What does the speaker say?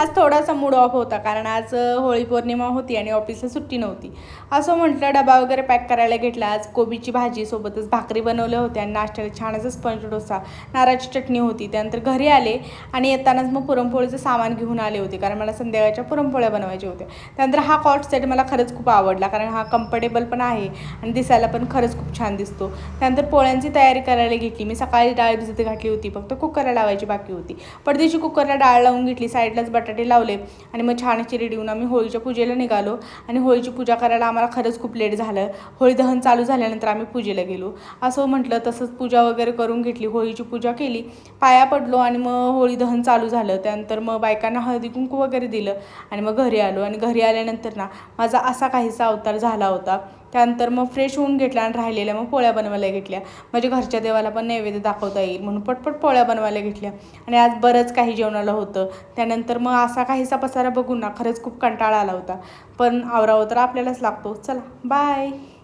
आज थोडासा mood off होता कारण आज होळी पौर्णिमा होती आणि ऑफिसला सुट्टी नव्हती. असं म्हटलं डबा वगैरे पॅक करायला घेतला. आज कोबीची भाजी सोबतच भाकरी बनवल्या होत्या आणि नाश्त्याला छान असं स्पंज डोसा, नारळाची चटणी होती. त्यानंतर घरी आले आणि येतानाच मग पुरणपोळीचं सामान घेऊन आले होते कारण मला संध्याकाळच्या पुरणपोळ्या बनवायच्या होत्या. त्यानंतर हा कॉट सेट मला खरंच खूप आवडला कारण हा कम्फर्टेबल पण आहे आणि दिसायला पण खरंच खूप छान दिसतो. त्यानंतर पोळ्यांची तयारी करायला घेतली. मी सकाळी डाळ भिजत घातली होती, फक्त कुकरला लावायची बाकी होती. पडदेशी कुकरला डाळ लावून घेतली, साईडलाच बटाटे लावले आणि मग छान अशी रेडी होऊन आम्ही होळीच्या पूजेला निघालो. आणि होळीची पूजा करायला आम्हाला खरंच खूप लेट झालं. होळी दहन चालू झाल्यानंतर आम्ही पूजेला गेलो. असं म्हटलं तसंच पूजा वगैरे करून घेतली, होळीची पूजा केली, पाया पडलो आणि मग होळी दहन चालू झालं. त्यानंतर मग बायकांना हळदी कुंकू वगैरे दिलं आणि मग घरी आलो. आणि घरी आल्यानंतर ना माझा असा काहीसा अवतार झाला होता. त्यानंतर मग फ्रेश होऊन घेतला आणि राहिलेल्या मग पोळ्या बनवायला घेतल्या. म्हणजे घरच्या देवाला पण नैवेद्य दाखवता येईल म्हणून पटपट पोळ्या बनवायला घेतल्या. आणि आज बरंच काही जेवणाला होतं. त्यानंतर मग असा काहीसा पसारा बघून ना खरंच खूप कंटाळा आला होता. पण आवरावं तर आपल्यालाच लागतो. चला बाय.